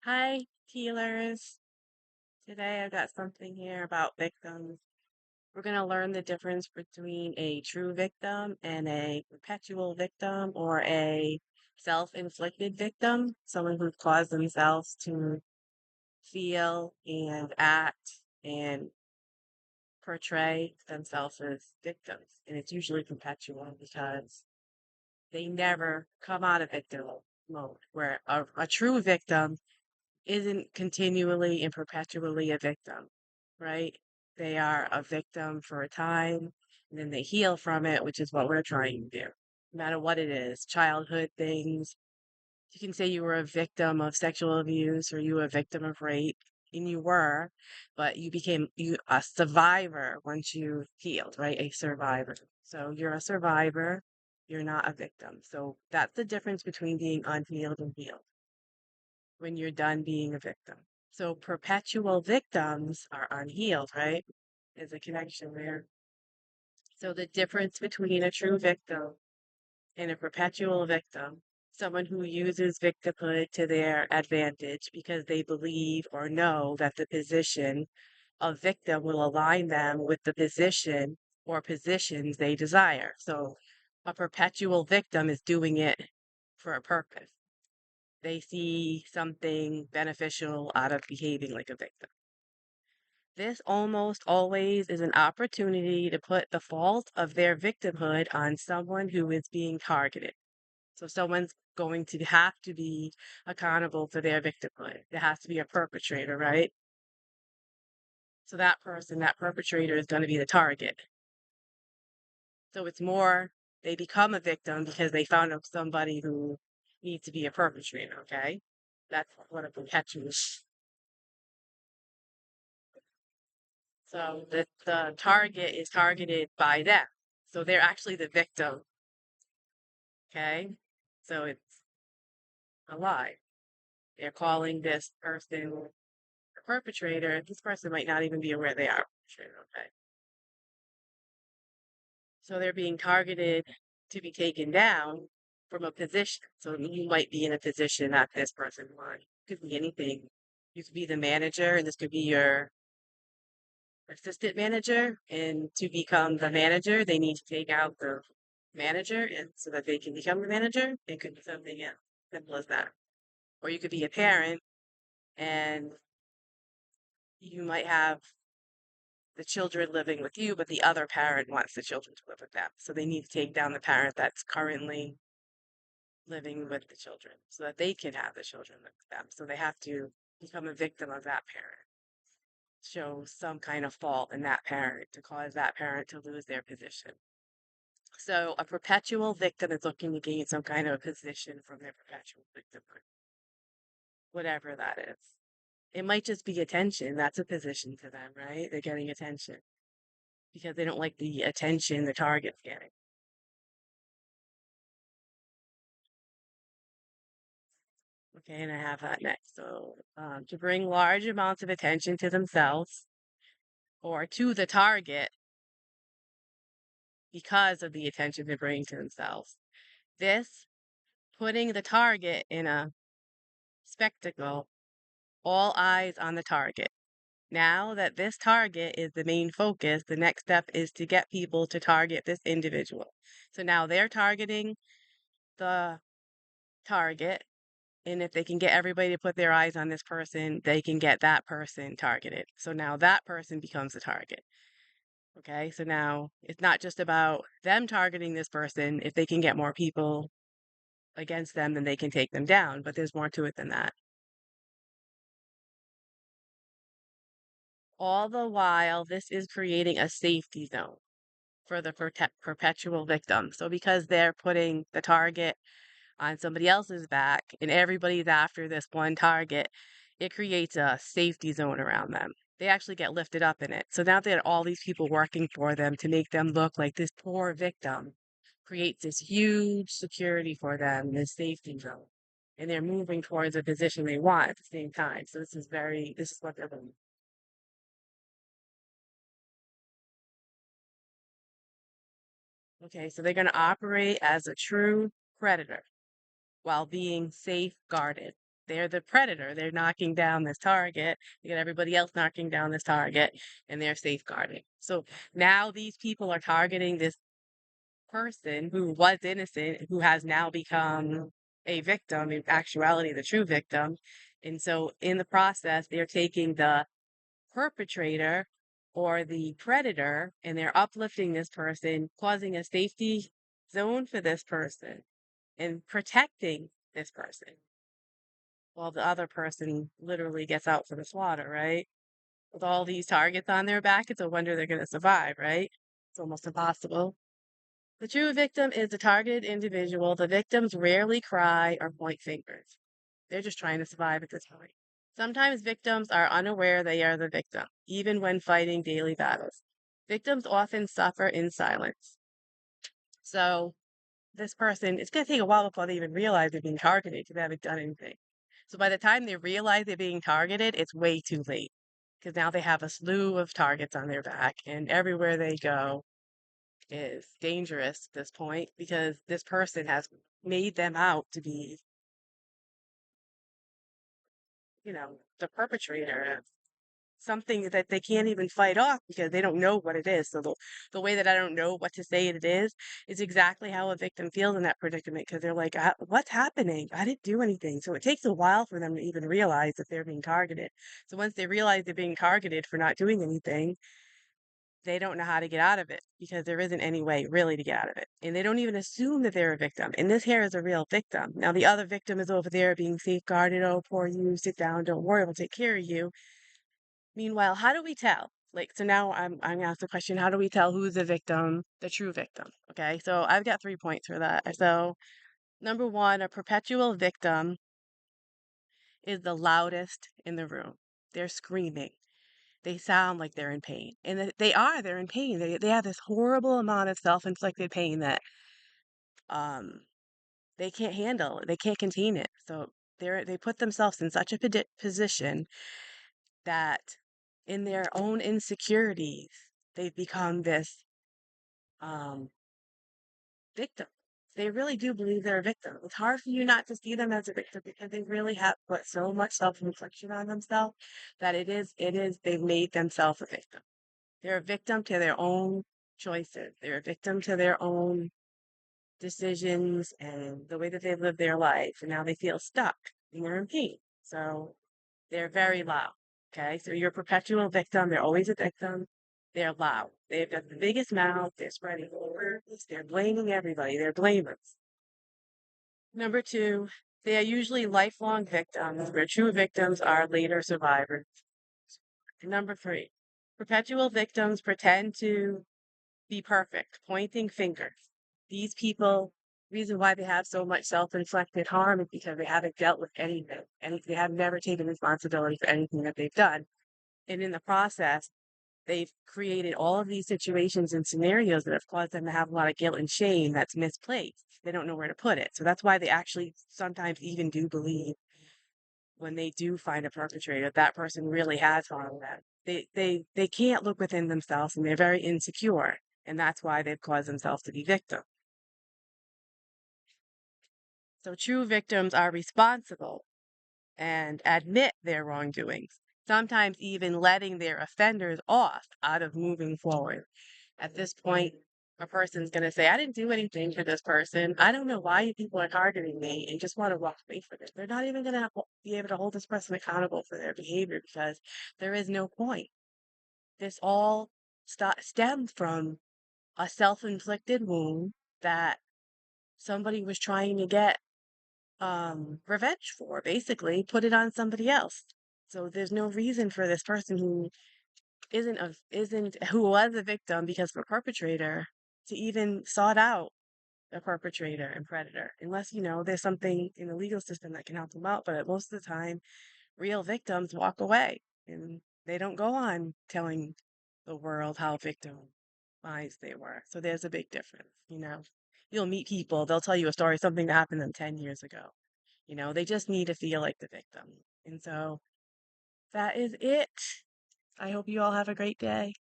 Hi, healers. Today I've got something here about victims. We're going to learn the difference between a true victim and a perpetual victim or a self-inflicted victim, someone who's caused themselves to feel and act and portray themselves as victims. And it's usually perpetual because they never come out of victim mode, where a true victim isn't continually and perpetually a victim, right? They are a victim for a time and then they heal from it, which is what we're trying to do. No matter what it is, childhood things. You can say you were a victim of sexual abuse or you were a victim of rape, and you were, but you became a survivor once you healed, right? A survivor. So you're a survivor, you're not a victim. So that's the difference between being unhealed and healed when you're done being a victim. So perpetual victims are unhealed, right? There's a connection there. So the difference between a true victim and a perpetual victim, someone who uses victimhood to their advantage because they believe or know that the position of victim will align them with the position or positions they desire. So a perpetual victim is doing it for a purpose. They see something beneficial out of behaving like a victim. This almost always is an opportunity to put the fault of their victimhood on someone who is being targeted. So someone's going to have to be accountable for their victimhood. There has to be a perpetrator, right? So that person, that perpetrator is going to be the target. So it's more, they become a victim because they found out somebody who needs to be a perpetrator, okay? That's what a perpetual. So the target is targeted by them. So they're actually the victim. Okay. So it's a lie. They're calling this person a perpetrator. This person might not even be aware they are a perpetrator. Okay. So they're being targeted to be taken down from a position. So you might be in a position that this person won. Could be anything. You could be the manager, and this could be your assistant manager. And to become the manager, they need to take out the manager and so that they can become the manager. It could be something else. Simple as that. Or you could be a parent and you might have the children living with you, but the other parent wants the children to live with them. So they need to take down the parent that's currently living with the children so that they can have the children live with them. So they have to become a victim of that parent, show some kind of fault in that parent to cause that parent to lose their position. So a perpetual victim is looking to gain some kind of position from their perpetual victimhood, whatever that is. It might just be attention. That's a position to them, right? They're getting attention because they don't like the attention the target's getting. Okay, and I have that next. So, to bring large amounts of attention to themselves or to the target because of the attention they're bringing to themselves. This putting the target in a spectacle, all eyes on the target. Now that this target is the main focus, the next step is to get people to target this individual. So now they're targeting the target, and if they can get everybody to put their eyes on this person, they can get that person targeted. So now that person becomes the target. Okay, so now it's not just about them targeting this person. If they can get more people against them, then they can take them down, but there's more to it than that. All the while, this is creating a safety zone for the perpetual victim. So because they're putting the target on somebody else's back and everybody's after this one target, it creates a safety zone around them. They actually get lifted up in it. So now they have all these people working for them to make them look like this poor victim creates this huge security for them, this safety zone. And they're moving towards a position they want at the same time. So this is what they're doing. Okay, so they're going to operate as a true predator while being safeguarded. they're the predator. They're knocking down this target. You got everybody else knocking down this target, and they're safeguarding. So now these people are targeting this person who was innocent, who has now become a victim, in actuality, the true victim. And so in the process, they're taking the perpetrator or the predator and they're uplifting this person, causing a safety zone for this person and protecting this person while the other person literally gets out for the slaughter, right? With all these targets on their back, it's a wonder they're going to survive, right? It's almost impossible. The true victim is the targeted individual. The victims rarely cry or point fingers. They're just trying to survive at this point. Sometimes victims are unaware they are the victim, even when fighting daily battles. Victims often suffer in silence. So this person, it's going to take a while before they even realize they're being targeted because they haven't done anything. So by the time they realize they're being targeted, it's way too late because now they have a slew of targets on their back, and everywhere they go is dangerous at this point because this person has made them out to be, the perpetrator of something that they can't even fight off because they don't know what it is. So the way that I don't know what to say it is exactly how a victim feels in that predicament because they're like, what's happening? I didn't do anything. So it takes a while for them to even realize that they're being targeted. So once they realize they're being targeted for not doing anything, they don't know how to get out of it because there isn't any way really to get out of it. And they don't even assume that they're a victim. And this here is a real victim. Now, the other victim is over there being safeguarded. Oh, poor you, sit down, don't worry, we'll take care of you. Meanwhile, how do we tell? Like, so now I'm gonna ask the question, how do we tell who's the victim, the true victim? Okay, so I've got 3 points for that. So, number one, a perpetual victim is the loudest in the room. They're screaming. They sound like they're in pain. And they're in pain. They have this horrible amount of self-inflicted pain that um they can't handle. They can't contain it. So they put themselves in such a position that in their own insecurities, they've become this um victim. They really do believe they're a victim. It's hard for you not to see them as a victim because they really have put so much self-infliction on themselves that they've made themselves a victim. They're a victim to their own choices. They're a victim to their own decisions and the way that they live their life. And now they feel stuck and they're in pain. So they're very loud. Okay. So you're a perpetual victim. They're always a victim. They're loud. They've got the biggest mouth. They're spreading rumors. They're blaming everybody. They're blamers. Number two, they are usually lifelong victims, where true victims are later survivors. Number three, perpetual victims pretend to be perfect, pointing fingers. These people, reason why they have so much self-inflicted harm is because they haven't dealt with anything, and they have never taken responsibility for anything that they've done. And in the process, they've created all of these situations and scenarios that have caused them to have a lot of guilt and shame that's misplaced. They don't know where to put it. So that's why they actually sometimes even do believe when they do find a perpetrator, that person really has harmed them. They can't look within themselves and they're very insecure. And that's why they've caused themselves to be victims. So true victims are responsible and admit their wrongdoings, sometimes even letting their offenders off out of moving forward. At this point, a person's going to say, I didn't do anything for this person. I don't know why you people are targeting me and just want to walk away from it. They're not even going to be able to hold this person accountable for their behavior because there is no point. This all stemmed from a self inflicted wound that somebody was trying to get revenge for, basically, put it on somebody else. So there's no reason for this person who who was a victim because of a perpetrator to even sought out a perpetrator and predator unless there's something in the legal system that can help them out. But most of the time real victims walk away and they don't go on telling the world how victimized they were. So there's a big difference. You'll meet people, they'll tell you a story, something that happened to them 10 years ago. They just need to feel like the victim. And so that is it. I hope you all have a great day.